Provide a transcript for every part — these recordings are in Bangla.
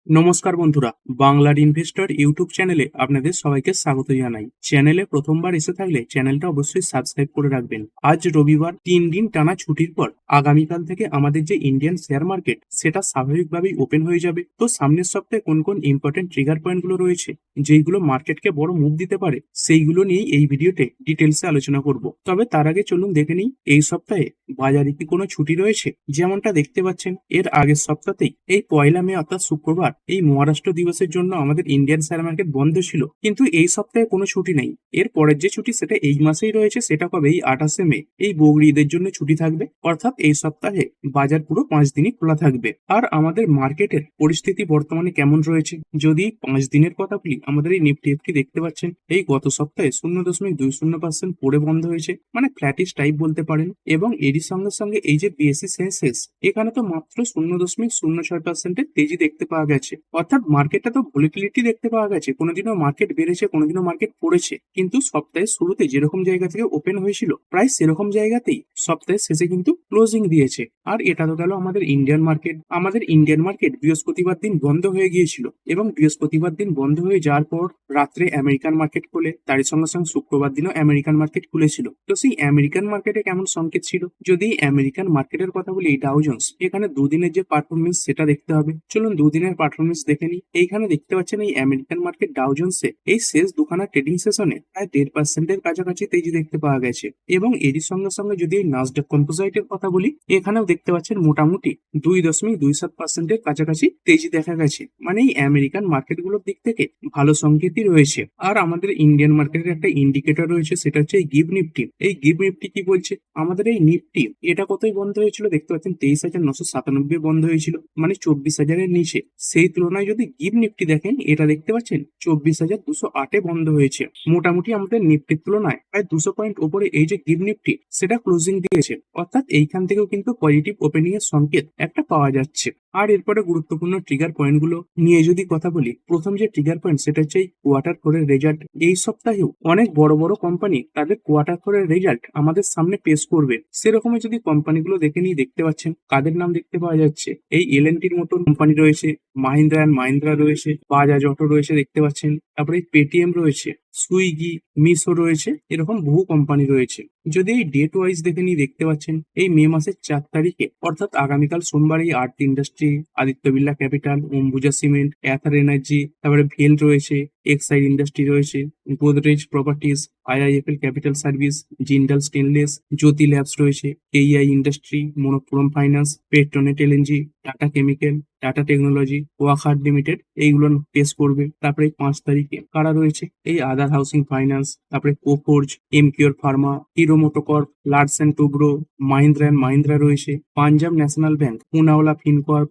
নমস্কার বন্ধুরা, বাংলার ইনভেস্টর ইউটিউব চ্যানেলে আপনাদের সবাইকে স্বাগত জানাই। চ্যানেলে প্রথমবার এসে থাকলে চ্যানেলটা অবশ্যই সাবস্ক্রাইব করে রাখবেন। আজ রবিবার, 3 দিন টানা ছুটির পর আগামীকাল থেকে আমাদের যে ইন্ডিয়ান শেয়ার মার্কেট সেটা স্বাভাবিকভাবেই ওপেন হয়ে যাবে। তো সামনের সপ্তাহে কোন কোন ইম্পর্টেন্ট ট্রিগার পয়েন্টগুলো রয়েছে যেইগুলো মার্কেটকে বড় মুভ দিতে পারে, সেইগুলো নিয়েই এই ভিডিওতে ডিটেলসে আলোচনা করব। তবে তার আগে চলুন দেখে নিই এই সপ্তাহে বাজারে কি কোনো ছুটি রয়েছে। যেমনটা দেখতে পাচ্ছেন, এর আগের সপ্তাহতেই এই 1 মে অর্থাৎ শুক্রবার এই মহারাষ্ট্র দিবসের জন্য আমাদের ইন্ডিয়ান শেয়ার মার্কেট বন্ধ ছিল, কিন্তু এই সপ্তাহে কোনো ছুটি নেই। এর পরের যে ছুটি সেটা এই মাসেই রয়েছে, সেটা কবে? এই 28 মে এই বগরি ঈদের জন্য ছুটি থাকবে। অর্থাৎ এই সপ্তাহে বাজার পুরো 5 দিনই খোলা থাকবে। আর আমাদের মার্কেটের পরিস্থিতি বর্তমানে কেমন রয়েছে যদি 5 দিনের কথা বলি, আমাদের এই নিফটি ফিফটি দেখতে পাচ্ছেন এই গত সপ্তাহে 0.20% পড়ে বন্ধ হয়েছে, মানে ফ্ল্যাটিশ টাইপ বলতে পারেন। এবং এরই সঙ্গে সঙ্গে এই যে বিএসসি সেন্সেক্স, এখানে তো মাত্র 0.06%-এর তেজি দেখতে পাওয়া গেছে। অর্থাৎ মার্কেটটা তো ভলিটিলিটি দেখতে পাওয়া গেছে, কোনোদিনও মার্কেট বেড়েছে, কোনোদিনও মার্কেট পড়েছে, কিন্তু সপ্তাহের শুরুতে যেরকম জায়গা থেকে ওপেন হয়েছিল প্রায় সেরকম জায়গাতেই সপ্তাহের শেষে কিন্তু ক্লোজিং দিয়েছে। আর এটা তো গেল আমাদের ইন্ডিয়ান মার্কেট। আমাদের ইন্ডিয়ান মার্কেট বৃহস্পতিবার দিন বন্ধ হয়ে গিয়েছিল, এবং বৃহস্পতিবার দিন বন্ধ হয়ে যাওয়ার পর রাত্রে আমেরিকান মার্কেট খুলে, তারই সঙ্গে সঙ্গে শুক্রবার দিনও আমেরিকান মার্কেট খুলেছিল। তো সেই আমেরিকান মার্কেটে কেমন সংকেত ছিল যদি আমেরিকান মার্কেটের কথা বলি, ডাউ জোন্স এখানে দুদিনের যে পারফরমেন্স সেটা দেখতে হবে। চলুন দুদিনের পারফরমেন্স দেখে নিই। এইখানে দেখতে পাচ্ছেন এই আমেরিকান মার্কেট ডাউ জোন্সে এই শেষ দুখানা ট্রেডিং সেশনে প্রায় 1.5%-এর কাছাকাছি তেজি দেখতে পাওয়া গেছে। এবং এরই সঙ্গে সঙ্গে যদি এই নাসডাক কম্পোজাইটের কথা বলি, এখানেও দেখতে পাচ্ছেন মোটামুটি 2.27%-এর কাছাকাছি তেজি দেখা গেছে। মানে এই আমেরিকান মার্কেটগুলোর দিক থেকে ভালো সংকেতই রয়েছে। আর আমাদের ইন্ডিয়ান মার্কেটের একটা ইন্ডিকেটর রয়েছে, সেটা হচ্ছে এই গিভ নিফটি। এই গিভ নিফটি কি বলছে? আমাদের এই নিফটি এটা কতই বন্ধ হয়েছিল দেখতে পাচ্ছেন, 23,997 বন্ধ হয়েছিল, মানে 24,000-এর নিচে। সেই তুলনায় যদি গিভ নিফটি দেখেন, এটা দেখতে পাচ্ছেন 24,208-এ বন্ধ হয়েছে। মোটামুটি আমাদের নিফটির তুলনায় প্রায় 200 পয়েন্ট উপরে এই যে গিভ নিফটি সেটা ক্লোজিং দিয়েছে। অর্থাৎ এইখান থেকেও কিন্তু পজিটিভ ওপেনিং এর সংকেত একটা পাওয়া যাচ্ছে। আর এরপরে গুরুত্বপূর্ণ ট্রিগার পয়েন্টগুলো নিয়ে যদি কথা বলি, প্রথম যে ট্রিগার পয়েন্ট সেটা হচ্ছে এই কোয়ার্টার ফোরের রেজাল্ট। এই সপ্তাহেও অনেক বড় বড় কোম্পানি তাদের কোয়ার্টার ফোরের রেজাল্ট আমাদের সামনে পেশ করবে। সেরকমই যদি কোম্পানিগুলো দেখে নিই, দেখতে পাচ্ছেন কাদের নাম দেখতে পাওয়া যাচ্ছে। এই এলএনটির মতো কোম্পানি রয়েছে, মাহিন্দ্রা অ্যান্ড মাহিন্দ্রা রয়েছে, বাজাজ অটো রয়েছে দেখতে পাচ্ছেন, তারপরে পেটিএম রয়েছে, সুইগি, মিশো রয়েছে, এরকম বহু কোম্পানি রয়েছে। যদি এই ডেট ওয়াইজ দেখে নিই, দেখতে পাচ্ছেন এই মে মাসের 4 তারিখে অর্থাৎ আগামীকাল সোমবার এই আর্থ industry, Aditya Birla capital, Ambuja cement, Ather energy, তারপরে ভেল রয়েছে, এক্সাইড ইন্ডাস্ট্রি রয়েছে, Godrej properties, IIFL capital service, Jindal stainless, Jyothy labs রয়েছে, এইআই industry, Manappuram finance, Petronet LNG, Tata chemical, Tata technology, ওয়াকার লিমিটেড, এইগুলো পেশ করবে। তারপরে 5 তারিখে কারা রয়েছে? এই আদার হাউসিং ফাইন্যান্স, তারপরে Coforge, Emcure pharma, Hero MotoCorp, Larsen Toubro, Mahindra and Mahindra রয়েছে, Punjab national bank, Poonawalla Fincorp,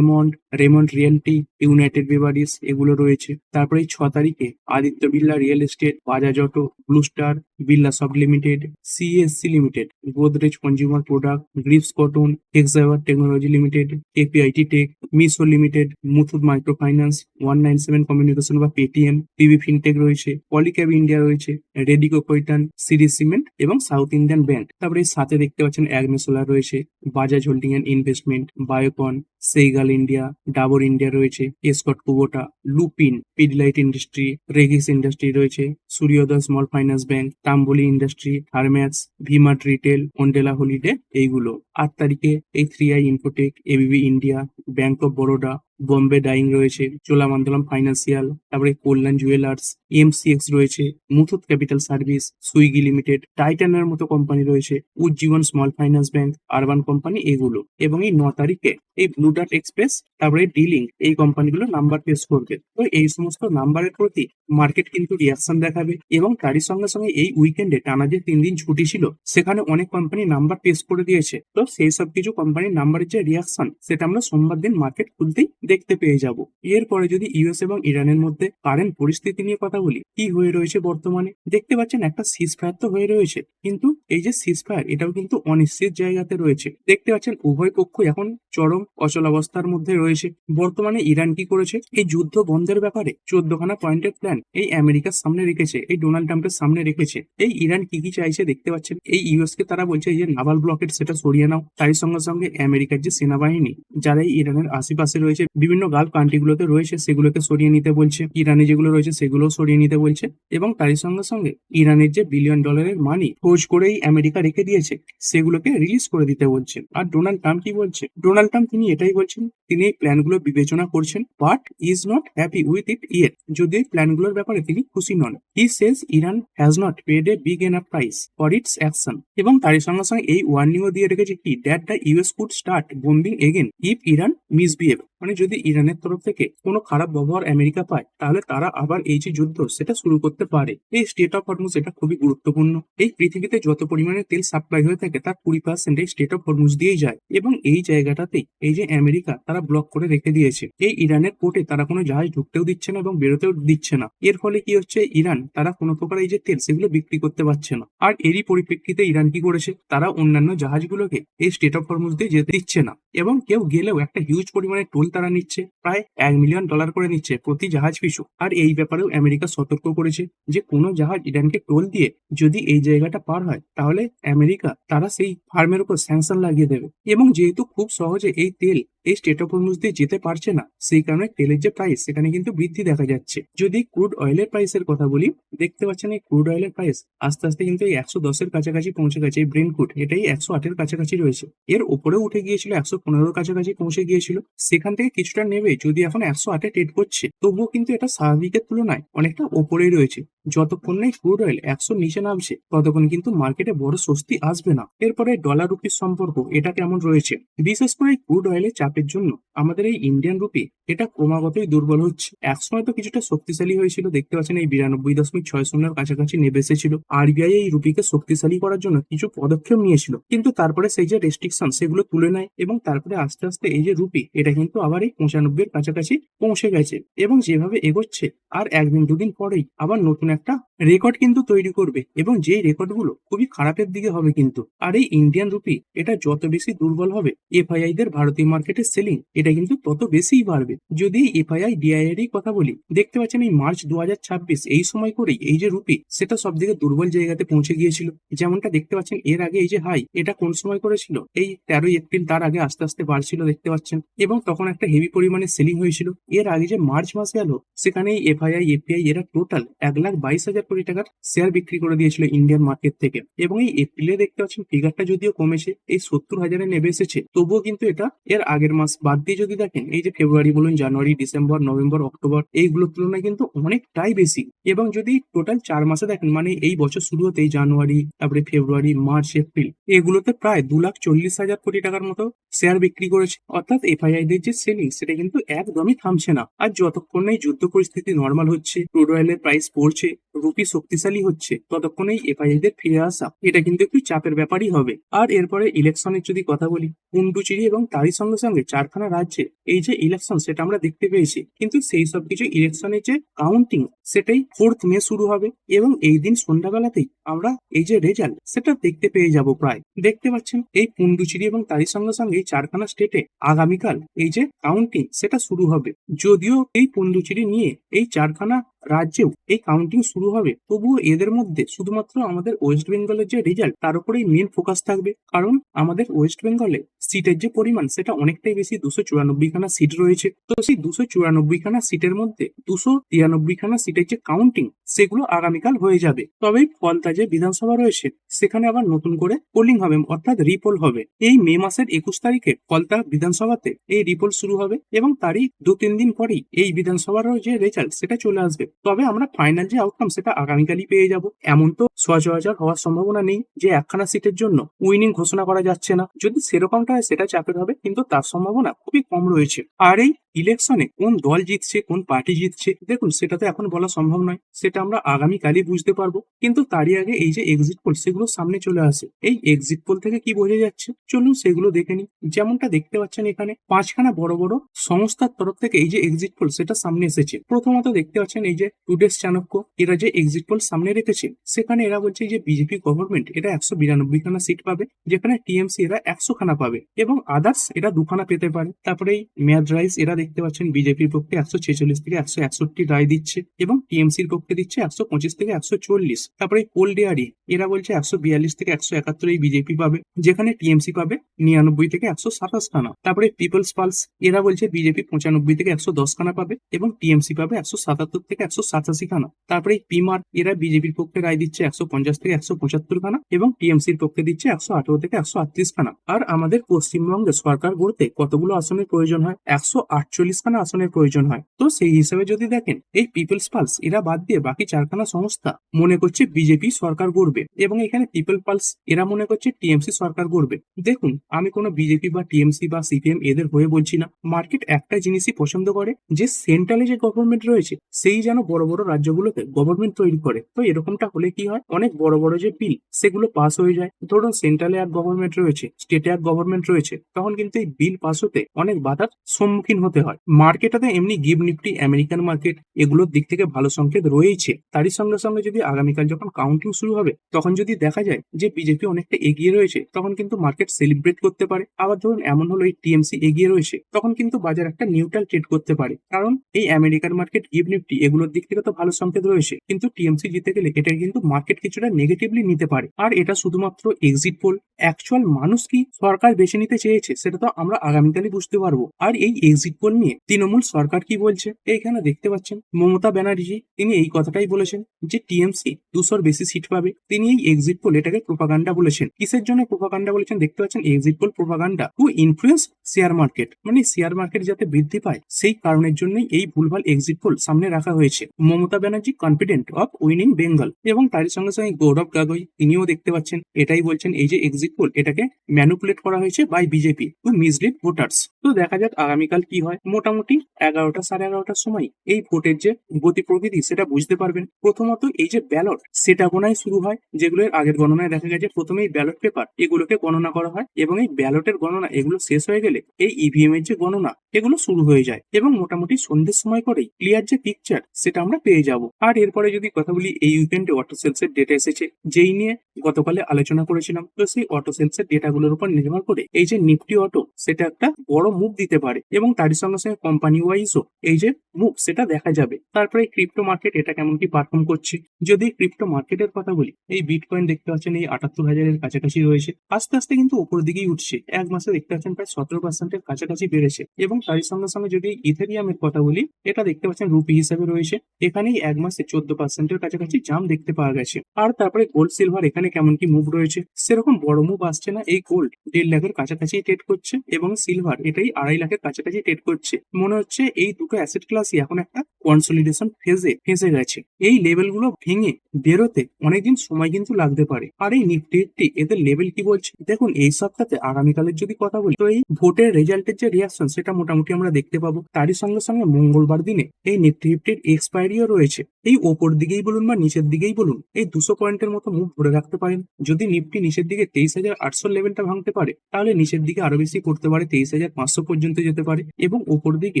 Raymond realty, united beverages, এগুলো রয়েছে। তারপরে এই 6 তারিখে Aditya Birla real estate, Bajaj auto, blue star, Birla soft limited, CSC limited, Godrej consumer product, Greaves cotton, Hexaware technology limited, এপিআইটি tech, Meesho limited, Muthoot micro finance, 197 communication বা পেটিএম, পিবি ফিনটেক রয়েছে, পলিক্যাব ইন্ডিয়া রয়েছে, রেডিকো কৈটান, সিরি সিমেন্ট এবং সাউথ ইন্ডিয়ান ব্যাংক। তারপরে এই সাথে দেখতে পাচ্ছেন অ্যাগনো সোলার রয়েছে, Bajaj holding and investment, Biocon, সেইগাল India, Dabur India রয়েছে, Escorts Kubota, Lupin, Pidilite industry, রেগিস ইন্ডাস্ট্রি রয়েছে, Suryoday small finance bank, Tamboli industry, Thermax, VMart retail, Wonderla holiday, এইগুলো। 8 তারিখে এই 3i infotech, ABB India, bank of Baroda, Bombay dyeing রয়েছে, চোলামণ্ডলম ফাইন্যান্সিয়াল, তারপরে কল্যাণ জুয়েলার্স, এমসিএক্স রয়েছে, Muthoot capital service, Swiggy limited, টাইটানের মতো কোম্পানি রয়েছে, Ujjivan small finance bank, urban company, এগুলো। এবং এই 9 তারিখে এই ব্লু ডার্ট এক্সপ্রেস, তারপরে ডিলিং, এই কোম্পানিগুলো নাম্বার পেশ করবে। তো এই সমস্ত নাম্বারের প্রতি মার্কেট কিন্তু রিয়াকশন দেখাবে। এবং তারই সঙ্গে সঙ্গে এই উইকেন্ডে টানা যে 3 দিন ছুটি ছিল, সেখানে অনেক কোম্পানি নাম্বার পেশ করে দিয়েছে। তো সেই সব কিছু কোম্পানির নাম্বারের যে রিয়াকশন, সেটা আমরা সোমবার দিন মার্কেট খুলতেই দেখতে পেয়ে যাব। এরপরে যদি ইউএস এবং ইরানের মধ্যে কারেন্ট পরিস্থিতি নিয়ে কথা বলি, কি হয়ে রয়েছে বর্তমানে, দেখতে পাচ্ছেন একটা সিজ ফায়ার তো হয়ে রয়েছে, কিন্তু এই যে সিজ ফায়ার এটাও কিন্তু অনিশ্চিত জায়গাতে রয়েছে। দেখতে পাচ্ছেন উভয় পক্ষ এখন চরম অচলাবস্থার মধ্যে রয়েছে। বর্তমানে ইরান কি করেছে, এই যুদ্ধ বন্ধের ব্যাপারে 14খানা পয়েন্টের প্ল্যান এই আমেরিকার সামনে রেখেছে, এই ডোনাল্ড ট্রাম্পের সামনে রেখেছে। এই ইরান কি কি চাইছে দেখতে পাচ্ছেন, এই ইউএস কে তারা বলছে যে নাভাল ব্লকেট সেটা সরিয়ে নাও। তারই সঙ্গে সঙ্গে আমেরিকার যে সেনাবাহিনী, যারা এই ইরানের আশেপাশে রয়েছে বিভিন্ন গালফ কান্ট্রিগুলোতে রয়েছে সেগুলোকে সরিয়ে নিতে বলছে, ইরানে যেগুলো রয়েছে সেগুলোও সরিয়ে নিতে বলছে, এবং তারই সঙ্গে সঙ্গে ইরানের যে বিলিয়ন ডলারের মানি খোঁজ করেই আমেরিকা রেখে দিয়েছে সেগুলোকে রিলিজ করে দিতে বলছে। আর ডোনাল্ড ট্রাম্প কি বলছে? ডোনাল্ড ট্রাম্প তিনি এটাই বলছেন, তিনি এই প্ল্যানগুলো বিবেচনা করছেন, but is not happy with it yet. যদি এই প্ল্যানগুলোর ব্যাপারে তিনি খুশি নন। He says Iran has not paid a big enough price for its action. এবং তারই সঙ্গে সঙ্গে এই ওয়ার্নিংও দিয়ে রেখেছে কি, that the US could start bombing again if Iran misbehave. মানে যদি ইরানের তরফ থেকে কোনো খারাপ ব্যবহার আমেরিকা পায় তাহলে তারা আবার এই যে যুদ্ধ সেটা শুরু করতে পারে। এই স্টেট অফ হরমুজ এটা খুবই গুরুত্বপূর্ণ। এই পৃথিবীতে যত পরিমাণে তেল সাপ্লাই হয়ে থাকে তার 20% এই স্টেট অফ হরমুজ দিয়েই যায়, এবং এই জায়গাটাতেই এই যে আমেরিকা তারা ব্লক করে রেখে দিয়েছে। এই ইরানের পোর্টে তারা কোনো জাহাজ ঢুকতেও দিচ্ছে না এবং বেরোতেও দিচ্ছে না। এর ফলে কি হচ্ছে, ইরান তারা কোনো প্রকার এই যে তেল সেগুলো বিক্রি করতে পারছে না। আর এরই পরিপ্রেক্ষিতে ইরান কি করেছে, তারা অন্যান্য জাহাজগুলোকে এই স্টেট অফ হরমুজ দিয়ে যেতে দিচ্ছে না, এবং কেউ গেলেও একটা হিউজ পরিমাণে টোল তারা নিচ্ছে, প্রায় $1 মিলিয়ন করে নিচ্ছে প্রতি জাহাজ পিছু। আর এই ব্যাপারেও আমেরিকা সতর্ক করেছে যে কোনো জাহাজ ইরানকে টোল দিয়ে যদি এই জায়গাটা পার হয় তাহলে আমেরিকা তারা সেই ফার্মের উপর স্যাংশন লাগিয়ে দেবে। এবং যেহেতু খুব সহজে এই তেল এই স্টেট অফ হরমুজ দিয়ে যেতে পারছে না, সেই কারণে তেলের যে প্রাইস সেখানে কিন্তু বৃদ্ধি দেখা যাচ্ছে। যদি ক্রুড অয়েলের প্রাইসের কথা বলি, দেখতে পাচ্ছেন এই ক্রুড অয়েলের প্রাইস আস্তে আস্তে কিন্তু এই 110-এর কাছাকাছি পৌঁছে গেছে। এই ব্রেন্ট ক্রুড এটাই 108-এর কাছাকাছি রয়েছে। এর উপরেও উঠে গিয়েছিল, 115-এর কাছাকাছি পৌঁছে গিয়েছিল। সেখান থেকে কিছুটা নেবে যদি এখন 108-এ ট্রেড করছে, তবুও কিন্তু এটা স্বাভাবিকের তুলনায় অনেকটা ওপরেই রয়েছে। যতক্ষণ না ক্রুড অয়েল 100 নিচে নামছে ততক্ষণ কিন্তু মার্কেটে বড় স্বস্তি আসবে না। এরপরে ডলার রুপির সম্পর্ক এটা কেমন রয়েছে? বিশেষ করে ক্রুড অয়েলের চাপের জন্য আমাদের এই ইন্ডিয়ান রুপি এটা ক্রমাগতই দুর্বল হচ্ছে। একসময় তো কিছুটা শক্তিশালী হয়েছিল, দেখতে পাচ্ছেন এই 92.60-এর কাছাকাছি নেমে এসেছিল। আরবিআই এই রুপিকে শক্তিশালী করার জন্য কিছু পদক্ষেপ নিয়েছিল, কিন্তু তারপরে সেই যে রেস্ট্রিকশন সেগুলো তুলে নেয়, এবং তারপরে আস্তে আস্তে এই যে রুপি এটা কিন্তু আবার এই 95-এর কাছাকাছি পৌঁছে গেছে। এবং যেভাবে এগোচ্ছে আর একদিন দুদিন পরেই আবার নতুন একটা রেকর্ড কিন্তু তৈরি করবে, এবং যেই রেকর্ডগুলো খুবই খারাপের দিকে হবে কিন্তু। আর এই ইন্ডিয়ান রুপি এটা যত বেশি দুর্বল হবে, এফআইআই দের ভারতীয় মার্কেটে সেলিং এটা কিন্তু তত বেশিই বাড়বে। যদি এফআইআই ডিআইআই এর কথা বলি, দেখতে পাচ্ছেন এই মার্চ 2026 এই সময় করেই এই যে রুপি সেটা সব থেকে দুর্বল জায়গাতে পৌঁছে গিয়েছিল। যেমনটা দেখতে পাচ্ছেন এর আগে এই যে হাই এটা কোন সময় করেছিল, এই 13 এপ্রিল, তার আগে আস্তে আস্তে বাড়ছিল দেখতে পাচ্ছেন, এবং তখন একটা হেভি পরিমাণে সেলিং হয়েছিল। এর আগে যে মার্চ মাস গেল সেখানে এই এফআইআই এফপিআই এরা টোটাল 1,22,000 কোটি টাকার শেয়ার বিক্রি করে দিয়েছিল ইন্ডিয়ান মার্কেট থেকে। এবং এই এপ্রিলে দেখতে পাচ্ছেন ফিগারটা যদিও কমেছে, এই 70,000-এ নেমে এসেছে, তবুও কিন্তু এটা এর আগের মাস বাদ দিয়ে যদি দেখেন, এই যে ফেব্রুয়ারি বলুন, জানুয়ারি, ডিসেম্বর, নভেম্বর, অক্টোবর, এইগুলোর তুলনায় কিন্তু অনেকটাই বেশি। এবং যদি টোটাল 4 মাসে দেখেন, মানে এই বছর শুরু হতেই জানুয়ারি, তারপরে ফেব্রুয়ারি, মার্চ, এপ্রিল, এগুলোতে প্রায় 2,40,000 কোটি টাকার মতো শেয়ার বিক্রি করেছে। অর্থাৎ এফআইআই দের যে সেলিং সেটা কিন্তু একদমই থামছে না। আর যতক্ষণ না এই যুদ্ধ পরিস্থিতি নর্মাল হচ্ছে, ক্রুড অয়েলের প্রাইস পড়ছে, রুপি শক্তিশালী হচ্ছে, ততক্ষণ এই এফআইআই দের ফিরে আসা এটা কিন্তু একটু চাপের ব্যাপারই হবে। আর এরপরে ইলেকশনের যদি কথা বলি, পুন্ডুচেরি এবং তারই সঙ্গে সঙ্গে 4খানা রাজ্যে এই যে ইলেকশন সেটা আমরা দেখতে পেয়েছি, কিন্তু সেই সব কিছু ইলেকশনের যে কাউন্টিং সেটাই 4th মে শুরু হবে, এবং এই দিন সন্ধ্যাবেলাতেই আমরা এই যে রেজাল্ট সেটা দেখতে পেয়ে যাব। প্রায় দেখতে পাচ্ছেন এই পুন্ডুচেরি এবং তারই সঙ্গে সঙ্গে এই 4খানা স্টেটে আগামীকাল এই যে কাউন্টিং সেটা শুরু হবে। যদিও এই পুন্ডুচেরি নিয়ে এই 4খানা রাজ্যেও এই কাউন্টিং শুরু হবে, তবুও এদের মধ্যে শুধুমাত্র আমাদের ওয়েস্ট বেঙ্গলের যে রেজাল্ট তার উপরেই মেন ফোকাস থাকবে। কারণ আমাদের ওয়েস্ট বেঙ্গলে সিটের যে পরিমাণ সেটা অনেকটাই বেশি, 294খানা সিট রয়েছে। তো সেই 294খানা সিটের মধ্যে 293খানা সিটের যে কাউন্টিং সেগুলো আগামীকাল হয়ে যাবে। তবে ফলতা যে বিধানসভা রয়েছে সেখানে আবার নতুন করে পোলিং হবে, অর্থাৎ রিপোল হবে। এই মে মাসের 21 তারিখে ফলতা বিধানসভাতে এই রিপোল শুরু হবে, এবং তারই 2-3 দিন পরেই এই বিধানসভার যে রেজাল্ট সেটা চলে আসবে। তবে আমরা ফাইনাল যে আউটকাম সেটা আগামীকালই পেয়ে যাব। এমন তো সচরাচর হওয়ার সম্ভাবনা নেই যে একখানা সিটের জন্য উইনিং ঘোষণা করা যাচ্ছে না। যদি সেরকমটা হয় সেটা চাপের হবে, কিন্তু তার সম্ভাবনা খুবই কম রয়েছে। আর এই ইলেকশনে কোন দল জিতছে, কোন পার্টি জিতছে, দেখুন সেটা তো এখন বলা সম্ভব নয়, সেটা আমরা আগামীকালই বুঝতে পারবো। কিন্তু তারই আগে এই যে এক্সিট পোল সেগুলো সামনে চলে আসে। এই এক্সিট পোল থেকে কি বোঝা যাচ্ছে চলুন সেগুলো দেখে নিই। যেমনটা দেখতে পাচ্ছেন এখানে 5খানা বড় বড় সংস্থার তরফ থেকে এই যে এক্সিট পোল সেটা সামনে এসেছে। প্রথমত দেখতে পাচ্ছেন এই যে টুডেস চাণক্য এরা যে এক্সিট পোল সামনে রেখেছে, সেখানে এরা বলছে যে বিজেপি গভর্নমেন্ট এটা 192খানা সিট পাবে, যেখানে টিএমসি এরা 100খানা পাবে, এবং আদার্স এরা 2খানা পেতে পারে। তারপরে এই ম্যাড রাইস এরা দেখতে পাচ্ছেন বিজেপির পক্ষে 146 থেকে 161 রায় দিচ্ছে, এবং টিএমসির পক্ষে দিচ্ছে 125 থেকে 140। তারপরে কোল ডেয়ারি এরা বলছে 142 থেকে 171 এই বিজেপি পাবে, যেখানে টিএমসি পাবে 99 থেকে 127 খানা। তারপরে পিপলস পালস এরা বলছে বিজেপি 95 থেকে 110 খানা পাবে এবং টিএমসি পাবে 177 থেকে 187 খানা। তারপরে পিমার এরা বিজেপির পক্ষে রায় দিচ্ছে 150 থেকে 175 খানা এবং টিএমসির পক্ষে দিচ্ছে 118 থেকে 138 খানা। আর আমাদের পশ্চিমবঙ্গে সরকার গড়তে কতগুলো আসনের প্রয়োজন হয়? 148 খানা আসনের প্রয়োজন হয়। তো সেই হিসাবে যদি দেখেন, এই পিপলস পালস এরা বাদ দিয়ে বাকি 4খানা সংস্থা মনে করছে বিজেপি সরকার গড়বে এবং এখানে পিপল পালস এরা মনে করছে টিএমসি সরকার গড়বে। দেখুন, আমি কোনো বিজেপি বা টিএমসি বা সিপিএম এদের হয়ে বলছি না। মার্কেট একটা জিনিসই পছন্দ করে, যে সেন্ট্রালে যে গভর্নমেন্ট রয়েছে সেই যেন বড় বড় রাজ্যগুলোতে গভর্নমেন্ট তৈরি করে। তো এরকমটা হলে কি হয়, অনেক বড় বড় যে বিল সেগুলো পাস হয়ে যায়। ধরুন সেন্ট্রালে এক গভর্নমেন্ট রয়েছে, স্টেটে এক গভর্নমেন্ট রয়েছে, তখন কিন্তু এই বিল পাস হতে অনেক বাধার সম্মুখীন হতে হয়। মার্কেটে এমনি গিভ নিফটি, আমেরিকান মার্কেট এগুলোর দিক থেকে ভালো সংকেত রয়েছে। তারই সঙ্গে সঙ্গে যদি আগামীকাল যখন কাউন্টিং শুরু হবে তখন যদি দেখা যায় যে বিজেপি অনেকটা এগিয়ে রয়েছে, তখন কিন্তু মার্কেট সেলিব্রেট করতে পারে। আবার ধরুন এমন হলো এই টিএমসি এগিয়ে রয়েছে, তখন কিন্তু বাজার একটা নিউট্রাল ট্রেড করতে পারে। কারণ এই আমেরিকান মার্কেট, গিভ নিফটি এগুলোর দিক থেকে তো ভালো সংকেত রয়েছে, কিন্তু টিএমসি জিতে গেলে এটা কিন্তু মার্কেট কিছুটা নেগেটিভলি নিতে পারে। আর এটা শুধুমাত্র এক্সিট পোল, অ্যাকচুয়াল মানুষ কি সরকার বেছে নিতে চেয়েছে সেটা তো আমরা আগামীকালই বুঝতে পারবো। আর এই এক্সিট পোল নিয়ে তৃণমূল সরকার কি বলছে এইখানে দেখতে পাচ্ছেন। মমতা ব্যানার্জি তিনি এই কথাটাই বলেছেন যে টিএমসি 200-র বেশি সিট পাবে। তিনি এই এক্সিট পোল এটাকে প্রোপাগান্ডা বলেছেন। কিসের জন্য প্রোপাগান্ডা বলেছেন দেখতে পাচ্ছেন, exit pole propaganda two influence share market, মানে শেয়ার মার্কেট যাতে বৃদ্ধি পায় সেই কারণের জন্যই এই ভুলভাল এক্সিট পোল সামনে রাখা হয়েছে। Mamata Banerjee confident of winning Bengal, এবং তার সঙ্গে সঙ্গে গৌরব গাগৈ তিনিও দেখতে পাচ্ছেন এটাই বলছেন, এই যে এক্সিট পোল এটাকে ম্যানুপুলেট করা হয়েছে by BJP to mislead voters. তো দেখা যাক আগামীকাল কি হয়। মোটামুটি 11টা সাড়ে 11টার সময় এই ভোটের যে গতি প্রকৃতি সেটা বুঝতে পারবেন। প্রথমত এই যে ব্যালট সেটা গণনায় শুরু হয়, যেগুলোর আগের গণনায় দেখা গেছে প্রথমে এই ব্যালট পেপার এগুলোকে গণনা করা হয় এবং এই ব্যালটের গণনা এগুলো শেষ হয়ে গেলে এই ইভিএম এর যে গণনা এগুলো শুরু হয়ে যায় এবং মোটামুটি সন্ধ্যের সময় করেই ক্লিয়ার যে পিকচার সেটা আমরা পেয়ে যাব। আর এরপরে যদি কথা বলি, এই উইকেন্ডে অটো সেলস এর ডেটা এসেছে, যেই নিয়ে গতকালে আলোচনা করেছিলাম। তো সেই অটো সেলস এর ডেটাগুলোর উপর নির্ভর করে এই যে নিফটি অটো সেটা একটা বড় মুভ দিতে পারে এবং তারই সঙ্গে সঙ্গে কোম্পানি ওয়াইজও এই যে মুভ সেটা দেখা যাবে। তারপরে ক্রিপ্টো মার্কেট এটা কেমন কি পারফর্ম করছে, যদি ক্রিপ্টো মার্কেটের কথা বলি, এই বিটকয়েন দেখতে পাচ্ছেন এই 78,000-এর কাছাকাছি রয়েছে। আস্তে আস্তে কিন্তু উপর দিকেই উঠছে, এক মাসে দেখতে পাচ্ছেন প্রায় 17%-এর কাছাকাছি বেড়েছে। এবং তারই সঙ্গে সঙ্গে যদি ইথেরিয়ামের কথা বলি, এটা দেখতে পাচ্ছেন রুপি হিসেবে রয়েছে, এখানেই এক মাসে 14%-এর কাছাকাছি জাম দেখতে পাওয়া গেছে। আর তারপরে গোল্ড সিলভার এখানে কেমন কি মুভ রয়েছে, সেরকম বড় মুভ আসছে না। এই গোল্ড 1.5 লাখের কাছাকাছি ট্রেড করছে এবং সিলভার এটাই 2.5 লাখের কাছাকাছি ট্রেড করছে। মনে হচ্ছে এই দুটো অ্যাসেট ক্লাসই এখন একটা কনসলিডেশন ফেজে ফেঁসে গেছে। এই লেভেলগুলো ভেঙে বেরোতে অনেকদিন সময় কিন্তু লাগতে পারে। আর এই নিফটি এদের লেভেল কি বলছে দেখুন, এই সপ্তাহে আগামীকালের যদি কথা বলি, তো এই ভোটের রেজাল্টের যে রিয়াকশন সেটা মোটামুটি আমরা দেখতে পাবো। তারই সঙ্গে সঙ্গে মঙ্গলবার দিনে এই নিফটির এক্সপায়ারিও রয়েছে। এই ওপর দিকেই বলুন বা নিচের দিকেই বলুন, এই 200 পয়েন্টের মতো মুভ ধরে রাখতে পারেন। যদি নিফটি নিচের দিকে 23,800 লেভেলটা ভাঙতে পারে, তাহলে নিচের দিকে আরো বেশি করতে পারে, 23,500 পর্যন্ত যেতে পারে। এবং ওপর দিকে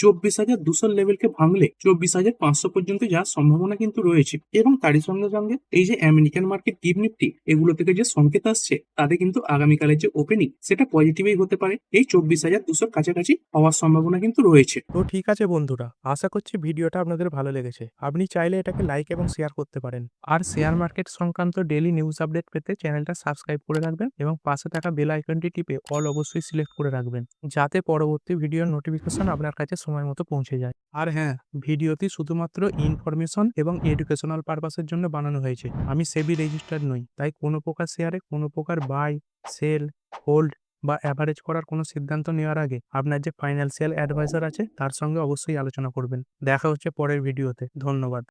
24,200 লেভেলকে ভাঙলে 24,500 পর্যন্ত যাওয়ার সম্ভাবনা কিন্তু রয়েছে। এবং তারই সঙ্গে সঙ্গে এই যে আমেরিকান মার্কেট, গিভ নিফটি এগুলো থেকে যে সংকেত আসছে, তাতে কিন্তু আগামীকালের যে ওপেনিং সেটা পজিটিভই হতে পারে। এই 24,200 কাছাকাছি হওয়ার সম্ভাবনা কিন্তু রয়েছে। তো ঠিক আছে বন্ধুরা, আশা করছি ভিডিওটা আপনাদের ভালো লেগেছে। আপনি চাইলে এটাকে লাইক এবং শেয়ার করতে পারেন। আর শেয়ার মার্কেট সংক্রান্ত ডেইলি নিউজ আপডেট পেতে চ্যানেলটা সাবস্ক্রাইব করে রাখবেন এবং পাশে থাকা বেল আইকনটি টিপে অল অবশ্যই সিলেক্ট করে রাখবেন, যাতে পরবর্তী ভিডিওর নোটিফিকেশন আপনার কাছে সময় মতো পৌঁছে যায়। আর হ্যাঁ, ভিডিওটি শুধুমাত্র ইনফরমেশন এবং এডুকেশনাল পারপাসের জন্য বানানো হয়েছে। আমি সেবি রেজিস্টার্ড নই, তাই কোনো প্রকার শেয়ারে কোনো প্রকার বাই, সেল, হোল্ড বা অ্যাভারেজ করার কোনো সিদ্ধান্ত নেওয়ার আগে আপনার যে ফাইন্যান্সিয়াল অ্যাডভাইজার আছে তার সঙ্গে অবশ্যই আলোচনা করবেন। দেখা হচ্ছে পরের ভিডিওতে। ধন্যবাদ।